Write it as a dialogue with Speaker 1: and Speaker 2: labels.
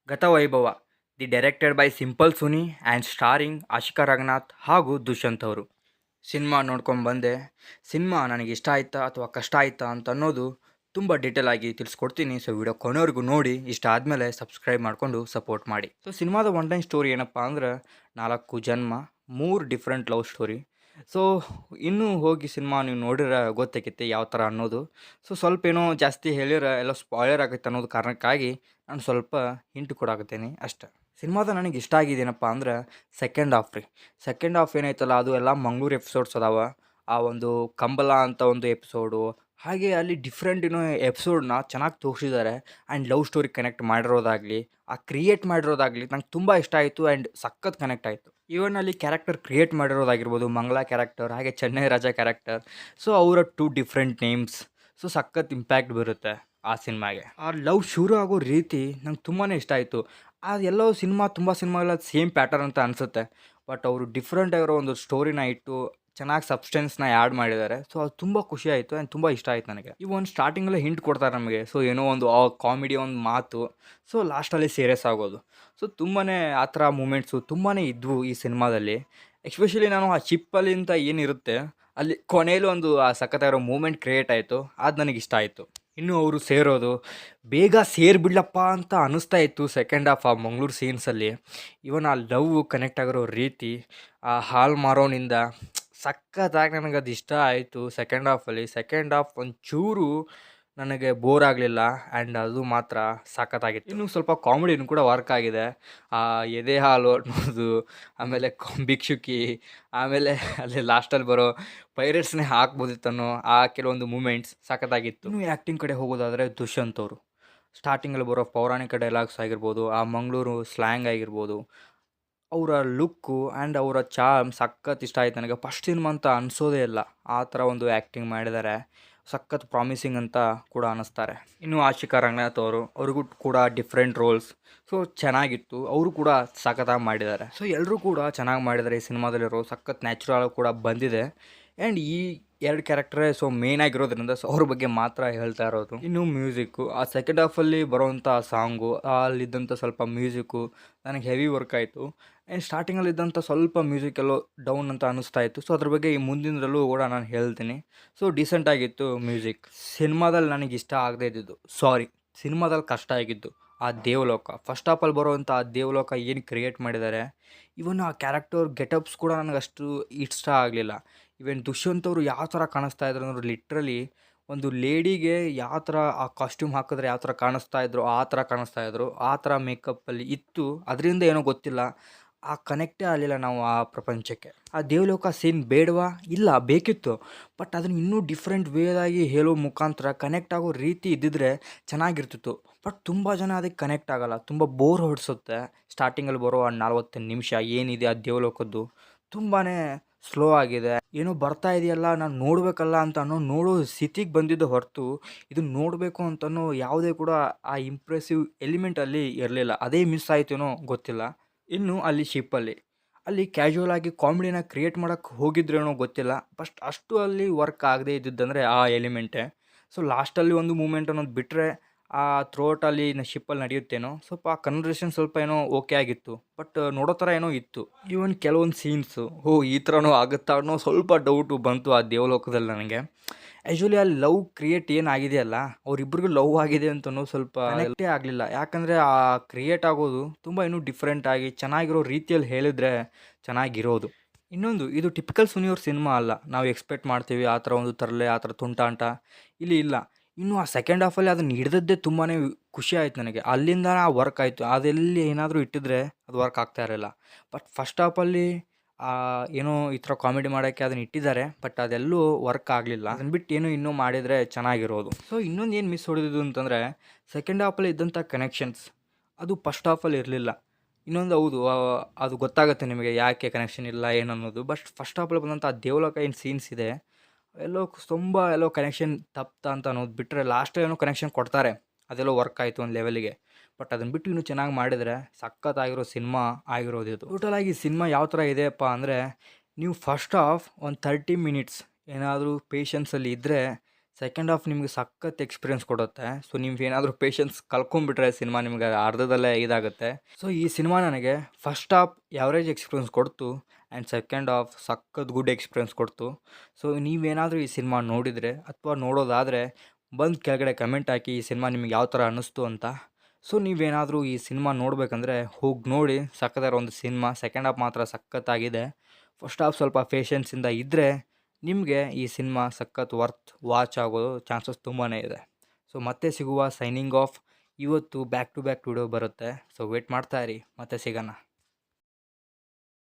Speaker 1: Gatavaibhava the directed by Simple Suni and starring Ashika Ranganath ಹಾಗೂ ದುಷ್ಯಂತ್ ಅವರು. Cinema ನೋಡ್ಕೊಂಡು ಬಂದೆ. ಸಿನಿಮಾ ನನಗೆ ಇಷ್ಟ ಆಯ್ತಾ ಅಥವಾ ಕಷ್ಟ ಆಯ್ತಾ ಅಂತ ಅನ್ನೋದು ತುಂಬ ಡೀಟೇಲ್ ಆಗಿ ತಿಳಿಸ್ಕೊಡ್ತೀನಿ. ಸೊ ವಿಡಿಯೋ ಕೊನೆವರೆಗೂ ನೋಡಿ, ಇಷ್ಟ ಆದಮೇಲೆ ಸಬ್ಸ್ಕ್ರೈಬ್ ಮಾಡಿಕೊಂಡು ಸಪೋರ್ಟ್ ಮಾಡಿ. ಸೊ ಸಿನಿಮಾದ ಒನ್ ಟೈಮ್ ಸ್ಟೋರಿ ಏನಪ್ಪ ಅಂದ್ರೆ 4 ಜನ್ಮ, 3 ಡಿಫ್ರೆಂಟ್ ಲವ್ ಸ್ಟೋರಿ. ಸೊ ಇನ್ನೂ ಹೋಗಿ ಸಿನಿಮಾ ನೀವು ನೋಡಿದ್ರೆ ಗೊತ್ತಾಕೈತಿ ಯಾವ ಥರ ಅನ್ನೋದು. ಸೊ ಸ್ವಲ್ಪ ಏನೋ ಜಾಸ್ತಿ ಹೇಳಿದ್ರೆ ಎಲ್ಲ ಸ್ಪಾಯ್ಲರ್ ಆಗೈತೆ ಅನ್ನೋದು ಕಾರಣಕ್ಕಾಗಿ ನಾನು ಸ್ವಲ್ಪ ಹಿಂಟ್ ಕೊಡಾಕತ್ತೀನಿ ಅಷ್ಟೆ. ಸಿನಿಮಾದ ನನಗೆ ಇಷ್ಟ ಆಗಿದ್ದೇನಪ್ಪ ಅಂದ್ರೆ ಸೆಕೆಂಡ್ ಹಾಫ್ ರೀ. ಸೆಕೆಂಡ್ ಹಾಫ್ ಏನೈತಲ್ಲ ಅದು ಎಲ್ಲ ಮಂಗಳೂರು ಎಪಿಸೋಡ್ಸ್ ಅದಾವ. ಆ ಒಂದು ಕಂಬಲ ಅಂತ ಒಂದು ಎಪಿಸೋಡು, ಹಾಗೆ ಅಲ್ಲಿ ಡಿಫ್ರೆಂಟ್ ಏನೋ ಎಪಿಸೋಡ್ನ ಚೆನ್ನಾಗಿ ತೋರಿಸಿದ್ದಾರೆ. ಆ್ಯಂಡ್ ಲವ್ ಸ್ಟೋರಿ ಕನೆಕ್ಟ್ ಮಾಡಿರೋದಾಗಲಿ, ಆ ಕ್ರಿಯೇಟ್ ಮಾಡಿರೋದಾಗಲಿ ನಂಗೆ ತುಂಬ ಇಷ್ಟ ಆಯಿತು. ಆ್ಯಂಡ್ ಸಖತ್ ಕನೆಕ್ಟ್ ಆಯಿತು. ಈವನ್ ಅಲ್ಲಿ ಕ್ಯಾರೆಕ್ಟರ್ ಕ್ರಿಯೇಟ್ ಮಾಡಿರೋದಾಗಿರ್ಬೋದು, ಮಂಗಳ ಕ್ಯಾರೆಕ್ಟರ್ ಹಾಗೆ ಚೆನ್ನೈ ರಾಜ ಕ್ಯಾರೆಕ್ಟರ್. ಸೊ ಅವರ 2 ಡಿಫ್ರೆಂಟ್ ನೇಮ್ಸ್. ಸೊ ಸಖತ್ ಇಂಪ್ಯಾಕ್ಟ್ ಬರುತ್ತೆ ಆ ಸಿನಿಮಾಗೆ. ಆ ಲವ್ ಶುರು ಆಗೋ ರೀತಿ ನಂಗೆ ತುಂಬಾ ಇಷ್ಟ ಆಯಿತು. ಅದೆಲ್ಲೋ ತುಂಬ ಸಿನಿಮಾಗಳ ಸೇಮ್ ಪ್ಯಾಟರ್ನ್ ಅಂತ ಅನಿಸುತ್ತೆ. ಬಟ್ ಅವರು ಡಿಫ್ರೆಂಟ್ ಆಗಿರೋ ಒಂದು ಸ್ಟೋರಿನ ಇಟ್ಟು ಚೆನ್ನಾಗಿ ಸಬ್ಸ್ಟೆನ್ಸ್ನ ಆ್ಯಡ್ ಮಾಡಿದ್ದಾರೆ. ಸೊ ಅದು ತುಂಬ ಖುಷಿ ಆಯಿತು ಆ್ಯಂಡ್ ತುಂಬ ಇಷ್ಟ ಆಯಿತು ನನಗೆ. ಈ ಒಂದು ಸ್ಟಾರ್ಟಿಂಗಲ್ಲೇ ಹಿಂಟ್ ಕೊಡ್ತಾರೆ ನಮಗೆ. ಸೊ ಏನೋ ಒಂದು ಕಾಮಿಡಿ ಒಂದು ಮಾತು, ಸೊ ಲಾಸ್ಟಲ್ಲಿ ಸೀರಿಯಸ್ ಆಗೋದು. ಸೊ ತುಂಬಾ ಆ ಥರ ಮೂಮೆಂಟ್ಸು ತುಂಬಾ ಇದ್ವು ಈ ಸಿನಿಮಾದಲ್ಲಿ. ಎಸ್ಪೆಷಲಿ ನಾನು ಆ ಚಿಪ್ಪಲ್ಲಿಂದ ಏನಿರುತ್ತೆ ಅಲ್ಲಿ ಕೊನೆಯಲ್ಲೂ ಒಂದು ಆ ಸಖತ್ತಾಗಿರೋ ಮೂಮೆಂಟ್ ಕ್ರಿಯೇಟ್ ಆಯಿತು. ಅದು ನನಗೆ ಇಷ್ಟ ಆಯಿತು. ಇನ್ನು ಅವರು ಸೇರೋದು ಬೇಗ ಸೇರಿಬಿಡ್ಲಪ್ಪ ಅಂತ ಅನ್ನಿಸ್ತಾ ಇತ್ತು ಸೆಕೆಂಡ್ ಹಾಫ್ ಆ ಮಂಗಳೂರು ಸೀನ್ಸಲ್ಲಿ. ಇವನ್ ಆ ಲವ್ ಕನೆಕ್ಟ್ ಆಗಿರೋ ರೀತಿ, ಆ ಹಾಲು ಮಾರೋನಿಂದ ಸಖತ್ತಾಗಿ ನನಗೆ ಅದು ಇಷ್ಟ ಆಯಿತು ಸೆಕೆಂಡ್ ಹಾಫಲ್ಲಿ. ಸೆಕೆಂಡ್ ಹಾಫ್ ಒಂಚೂರು ನನಗೆ ಬೋರ್ ಆಗಲಿಲ್ಲ. ಆ್ಯಂಡ್ ಅದು ಮಾತ್ರ ಸಖತ್ತಾಗಿತ್ತು. ಇನ್ನು ಸ್ವಲ್ಪ ಕಾಮಿಡಿನೂ ಕೂಡ ವರ್ಕ್ ಆಗಿದೆ. ಆ ಎದೆ ಹಾಲು ಅನ್ನೋದು, ಆಮೇಲೆ ಭಿಕ್ಷುಕಿ, ಆಮೇಲೆ ಅಲ್ಲಿ ಲಾಸ್ಟಲ್ಲಿ ಬರೋ ಪೈರೇಟ್ಸ್ನೇ ಹಾಕ್ಬೋದಿತ್ತನ್ನೋ ಆ ಕೆಲವೊಂದು ಮೂಮೆಂಟ್ಸ್ ಸಖತ್ತಾಗಿತ್ತು. ಇನ್ನು ಆ್ಯಕ್ಟಿಂಗ್ ಕಡೆ ಹೋಗೋದಾದರೆ ದುಷ್ಯಂತ್ ಅವರು ಸ್ಟಾರ್ಟಿಂಗಲ್ಲಿ ಬರೋ ಪೌರಾಣಿಕ ಡೈಲಾಗ್ಸ್ ಆಗಿರ್ಬೋದು, ಆ ಮಂಗಳೂರು ಸ್ಲ್ಯಾಂಗ್ ಆಗಿರ್ಬೋದು, ಅವರ ಲುಕ್ಕು ಆ್ಯಂಡ್ ಅವರ ಚಾರ್ಮ್ ಸಖತ್ ಇಷ್ಟ ಆಯ್ತು ನನಗೆ. ಫಸ್ಟ್ ಸಿನಿಮಾ ಅಂತ ಅನಿಸೋದೇ ಇಲ್ಲ, ಆ ಥರ ಒಂದು ಆ್ಯಕ್ಟಿಂಗ್ ಮಾಡಿದ್ದಾರೆ. ಸಖತ್ ಪ್ರಾಮಿಸಿಂಗ್ ಅಂತ ಕೂಡ ಅನ್ನಿಸ್ತಾರೆ. ಇನ್ನು ಆಶಿಕಾ ರಂಗನಾಥ್ ಅವ್ರಿಗೂ ಕೂಡ ಡಿಫ್ರೆಂಟ್ ರೋಲ್ಸ್. ಸೊ ಚೆನ್ನಾಗಿತ್ತು, ಅವರು ಕೂಡ ಸಖತ್ತಾಗಿ ಮಾಡಿದ್ದಾರೆ. ಸೊ ಎಲ್ಲರೂ ಕೂಡ ಚೆನ್ನಾಗಿ ಮಾಡಿದ್ದಾರೆ ಈ ಸಿನಿಮಾದಲ್ಲಿರೋ. ಸಖತ್ ನ್ಯಾಚುರಲ್ ಕೂಡ ಬಂದಿದೆ. ಆ್ಯಂಡ್ ಈ 2 ಕ್ಯಾರೆಕ್ಟ್ರೇ ಸೊ ಮೇನ್ ಆಗಿರೋದ್ರಿಂದ ಸೊ ಅವ್ರ ಬಗ್ಗೆ ಮಾತ್ರ ಹೇಳ್ತಾ ಇರೋದು. ಇನ್ನು ಮ್ಯೂಸಿಕ್ಕು, ಆ ಸೆಕೆಂಡ್ ಹಾಫಲ್ಲಿ ಬರೋವಂಥ ಸಾಂಗು, ಅಲ್ಲಿದ್ದಂಥ ಸ್ವಲ್ಪ ಮ್ಯೂಸಿಕ್ಕು ನನಗೆ ಹೆವಿ ವರ್ಕ್ ಆಯಿತು. ಆ್ಯಂಡ್ ಸ್ಟಾರ್ಟಿಂಗಲ್ಲಿದ್ದಂಥ ಸ್ವಲ್ಪ ಮ್ಯೂಸಿಕ್ ಎಲ್ಲೋ ಡೌನ್ ಅಂತ ಅನ್ನಿಸ್ತಾ ಇತ್ತು. ಸೊ ಅದ್ರ ಬಗ್ಗೆ ಈ ಮುಂದಿನದರಲ್ಲೂ ಕೂಡ ನಾನು ಹೇಳ್ತೀನಿ. ಸೊ ಡೀಸೆಂಟಾಗಿತ್ತು ಮ್ಯೂಸಿಕ್. ಸಿನಿಮಾದಲ್ಲಿ ನನಗೆ ಇಷ್ಟ ಆಗದೇ ಇದ್ದಿದ್ದು, ಸಿನಿಮಾದಲ್ಲಿ ಕಷ್ಟ ಆಗಿದ್ದು ಆ ದೇವಲೋಕ. ಫಸ್ಟ್ ಹಾಫಲ್ಲಿ ಬರುವಂಥ ಆ ದೇವಲೋಕ ಏನು ಕ್ರಿಯೇಟ್ ಮಾಡಿದ್ದಾರೆ. ಇವನ್ ಆ ಕ್ಯಾರೆಕ್ಟರ್ ಗೆಟಪ್ಸ್ ಕೂಡ ನನಗಷ್ಟು ಇಷ್ಟ ಆಗಲಿಲ್ಲ. ಇವನ್ ದುಷ್ಯಂತ್ ಅವರು ಯಾವ ಥರ ಕಾಣಿಸ್ತಾ ಇದ್ರು ಅಂದ್ರೆ ಲಿಟ್ರಲಿ ಒಂದು ಲೇಡಿಗೆ ಯಾವ ಥರ ಆ ಕಾಸ್ಟ್ಯೂಮ್ ಹಾಕಿದ್ರೆ ಯಾವ ಥರ ಕಾಣಿಸ್ತಾ ಇದ್ರು ಆ ಥರ ಕಾಣಿಸ್ತಾ ಇದ್ರು. ಆ ಥರ ಮೇಕಪ್ಪಲ್ಲಿ ಇತ್ತು. ಅದರಿಂದ ಏನೋ ಗೊತ್ತಿಲ್ಲ, ಆ ಕನೆಕ್ಟೇ ಆಗಲಿಲ್ಲ ನಾವು ಆ ಪ್ರಪಂಚಕ್ಕೆ. ಆ ದೇವಲೋಕ ಸೀನ್ ಬೇಡವಾ? ಇಲ್ಲ, ಬೇಕಿತ್ತು. ಬಟ್ ಅದನ್ನು ಇನ್ನೂ ಡಿಫ್ರೆಂಟ್ ವೇದಾಗಿ ಹೇಳೋ ಮುಖಾಂತರ ಕನೆಕ್ಟ್ ಆಗೋ ರೀತಿ ಇದ್ದಿದ್ರೆ ಚೆನ್ನಾಗಿರ್ತಿತ್ತು. ಬಟ್ ತುಂಬ ಜನ ಅದಕ್ಕೆ ಕನೆಕ್ಟ್ ಆಗಲ್ಲ, ತುಂಬ ಬೋರ್ ಹೊಡಿಸುತ್ತೆ. ಸ್ಟಾರ್ಟಿಂಗಲ್ಲಿ ಬರೋ ಆ 40 ನಿಮಿಷ ಏನಿದೆ ಆ ದೇವಲೋಕದ್ದು ತುಂಬಾ ಸ್ಲೋ ಆಗಿದೆ. ಏನೋ ಬರ್ತಾ ಇದೆಯಲ್ಲ, ನಾನು ನೋಡಬೇಕಲ್ಲ ಅಂತ ನೋಡೋ ಸ್ಥಿತಿಗೆ ಬಂದಿದ್ದು ಹೊರತು ಇದನ್ನು ನೋಡಬೇಕು ಅಂತನೋ ಯಾವುದೇ ಕೂಡ ಆ ಇಂಪ್ರೆಸಿವ್ ಎಲಿಮೆಂಟಲ್ಲಿ ಇರಲಿಲ್ಲ. ಅದೇ ಮಿಸ್ ಆಯ್ತೇನೋ ಗೊತ್ತಿಲ್ಲ. ಇನ್ನು ಅಲ್ಲಿ ಶಿಪ್ಪಲ್ಲಿ ಕ್ಯಾಶುವಲ್ ಆಗಿ ಕಾಮಿಡಿನ ಕ್ರಿಯೇಟ್ ಮಾಡೋಕ್ಕೆ ಹೋಗಿದ್ರೇನೋ ಗೊತ್ತಿಲ್ಲ. ಫಸ್ಟ್ ಅಷ್ಟು ಅಲ್ಲಿ ವರ್ಕ್ ಆಗದೇ ಇದ್ದಿದ್ದಂದರೆ ಆ ಎಲಿಮೆಂಟೇ. ಸೊ ಲಾಸ್ಟಲ್ಲಿ ಒಂದು ಮೂಮೆಂಟ್ ಅನ್ನೋದು ಬಿಟ್ಟರೆ ಆ ಥ್ರೋಟಲ್ಲಿ ಶಿಪ್ಪಲ್ಲಿ ನಡೆಯುತ್ತೇನೋ ಸ್ವಲ್ಪ ಆ ಕನ್ವರ್ಸೇಷನ್ ಸ್ವಲ್ಪ ಏನೋ ಓಕೆ ಆಗಿತ್ತು. ಬಟ್ ನೋಡೋ ಥರ ಏನೋ ಇತ್ತು. ಈವನ್ ಕೆಲವೊಂದು ಸೀನ್ಸು ಈ ಥರನೂ ಆಗುತ್ತಾ ಅನ್ನೋ ಸ್ವಲ್ಪ ಡೌಟು ಬಂತು ಆ ದೇವಲೋಕದಲ್ಲಿ ನನಗೆ. ಆ್ಯಕ್ಚುಲಿ ಅಲ್ಲಿ ಲವ್ ಕ್ರಿಯೇಟ್ ಏನಾಗಿದೆಯಲ್ಲ, ಅವರಿಬ್ಬರಿಗೂ ಲವ್ ಆಗಿದೆ ಅಂತನೂ ಸ್ವಲ್ಪ ಕನೆಕ್ಟೇ ಆಗಲಿಲ್ಲ. ಯಾಕಂದರೆ ಆ ಕ್ರಿಯೇಟ್ ಆಗೋದು ತುಂಬ ಇನ್ನೂ ಡಿಫ್ರೆಂಟಾಗಿ ಚೆನ್ನಾಗಿರೋ ರೀತಿಯಲ್ಲಿ ಹೇಳಿದ್ರೆ ಚೆನ್ನಾಗಿರೋದು. ಇನ್ನೊಂದು, ಇದು ಟಿಪಿಕಲ್ ಸುನಿಯವ್ರ ಸಿನಿಮಾ ಅಲ್ಲ. ನಾವು ಎಕ್ಸ್ಪೆಕ್ಟ್ ಮಾಡ್ತೀವಿ ಆ ಥರ ಒಂದು ತರಲೆ, ಆ ಥರ ತುಂಟಾಟ ಇಲ್ಲಿ ಇಲ್ಲ. ಇನ್ನು ಆ ಸೆಕೆಂಡ್ ಹಾಫಲ್ಲಿ ಅದನ್ನು ಹಿಡಿದದ್ದೇ ತುಂಬಾ ಖುಷಿ ಆಯ್ತು ನನಗೆ. ಅಲ್ಲಿಂದ ವರ್ಕ್ ಆಯಿತು. ಅದೆಲ್ಲಿ ಏನಾದರೂ ಇಟ್ಟಿದ್ರೆ ಅದು ವರ್ಕ್ ಆಗ್ತಾ ಇರಲಿಲ್ಲ. ಬಟ್ ಫಸ್ಟ್ ಹಾಫಲ್ಲಿ ಏನೋ ಈ ಥರ ಕಾಮಿಡಿ ಮಾಡೋಕ್ಕೆ ಅದನ್ನು ಇಟ್ಟಿದ್ದಾರೆ. ಬಟ್ ಅದೆಲ್ಲೂ ವರ್ಕ್ ಆಗಲಿಲ್ಲ. ಅದನ್ನು ಬಿಟ್ಟು ಏನೋ ಇನ್ನೂ ಮಾಡಿದರೆ ಚೆನ್ನಾಗಿರೋದು. ಸೊ ಇನ್ನೊಂದು ಏನು ಮಿಸ್ ಹೊಡೆದಿದ್ದು ಅಂತಂದರೆ ಸೆಕೆಂಡ್ ಹಾಫಲ್ಲಿ ಇದ್ದಂಥ ಕನೆಕ್ಷನ್ಸ್ ಅದು ಫಸ್ಟ್ ಹಾಫಲ್ಲಿ ಇರಲಿಲ್ಲ. ಇನ್ನೊಂದು ಹೌದು, ಅದು ಗೊತ್ತಾಗುತ್ತೆ ನಿಮಗೆ ಯಾಕೆ ಕನೆಕ್ಷನ್ ಇಲ್ಲ ಏನನ್ನೋದು. ಬಟ್ ಫಸ್ಟ್ ಹಾಫಲ್ಲಿ ಬಂದಂಥ ಆ ದೇವಲೋಕ ಏನು ಸೀನ್ಸ್ ಇದೆ ಎಲ್ಲೋ ಕನೆಕ್ಷನ್ ತಪ್ತಾ ಅಂತ ಅನ್ನೋದು ಬಿಟ್ಟರೆ ಲಾಸ್ಟಲ್ಲಿ ಏನೋ ಕನೆಕ್ಷನ್ ಕೊಡ್ತಾರೆ. ಅದೆಲ್ಲೋ ವರ್ಕ್ ಆಯಿತು ಒಂದು ಲೆವೆಲಿಗೆ. ಬಟ್ ಅದನ್ನು ಬಿಟ್ಟು ಇನ್ನೂ ಚೆನ್ನಾಗಿ ಮಾಡಿದರೆ ಸಖತ್ತಾಗಿರೋ ಸಿನಿಮಾ ಆಗಿರೋದು ಇದು. ಟೋಟಲಾಗಿ ಸಿನಿಮಾ ಯಾವ ಥರ ಇದೆಯಪ್ಪ ಅಂದರೆ, ನೀವು ಫಸ್ಟ್ ಹಾಫ್ ಒಂದು 30 ಮಿನಿಟ್ಸ್ ಏನಾದರೂ ಪೇಷನ್ಸಲ್ಲಿ ಇದ್ದರೆ ಸೆಕೆಂಡ್ ಹಾಫ್ ನಿಮಗೆ ಸಖತ್ ಎಕ್ಸ್ಪೀರಿಯನ್ಸ್ ಕೊಡುತ್ತೆ. ಸೊ ನೀವೇನಾದರೂ ಪೇಷನ್ಸ್ ಕಳ್ಕೊಂಬಿಟ್ರೆ ಸಿನಿಮಾ ನಿಮ್ಗೆ ಅರ್ಧದಲ್ಲೇ ಇದಾಗುತ್ತೆ. ಸೊ ಈ ಸಿನಿಮಾ ನನಗೆ ಫಸ್ಟ್ ಹಾಫ್ ಯಾವ್ರೇಜ್ ಎಕ್ಸ್ಪೀರಿಯನ್ಸ್ ಕೊಡ್ತು ಆ್ಯಂಡ್ ಸೆಕೆಂಡ್ ಹಾಫ್ ಸಖತ್ ಗುಡ್ ಎಕ್ಸ್ಪೀರಿಯನ್ಸ್ ಕೊಡ್ತು. ಸೊ ನೀವೇನಾದರೂ ಈ ಸಿನಿಮಾ ನೋಡಿದರೆ ಅಥವಾ ನೋಡೋದಾದರೆ ಬಂದು ಕೆಳಗಡೆ ಕಮೆಂಟ್ ಹಾಕಿ ಈ ಸಿನಿಮಾ ನಿಮ್ಗೆ ಯಾವ ಥರ ಅನ್ನಿಸ್ತು ಅಂತ. ಸೊ ನೀವೇನಾದರೂ ಈ ಸಿನಿಮಾ ನೋಡಬೇಕಂದ್ರೆ ಹೋಗಿ ನೋಡಿ, ಸಖತ್ತಾಗಿರೋ ಒಂದು ಸಿನಿಮಾ. ಸೆಕೆಂಡ್ ಹಾಫ್ ಮಾತ್ರ ಸಖತ್ತಾಗಿದೆ. ಫಸ್ಟ್ ಹಾಫ್ ಸ್ವಲ್ಪ ಪೇಷನ್ಸಿಂದ ಇದ್ದರೆ ನಿಮಗೆ ಈ ಸಿನಿಮಾ ಸಖತ್ ವರ್ತ್ ವಾಚ್ ಆಗೋ ಚಾನ್ಸಸ್ ತುಂಬಾ ಇದೆ. ಸೊ ಮತ್ತೆ ಸಿಗುವ, ಸೈನಿಂಗ್ ಆಫ್. ಇವತ್ತು ಬ್ಯಾಕ್ ಟು ಬ್ಯಾಕ್ ವಿಡಿಯೋ ಬರುತ್ತೆ. ಸೊ ವೇಟ್ ಮಾಡ್ತಾ ಇರಿ, ಮತ್ತೆ ಸಿಗೋಣ.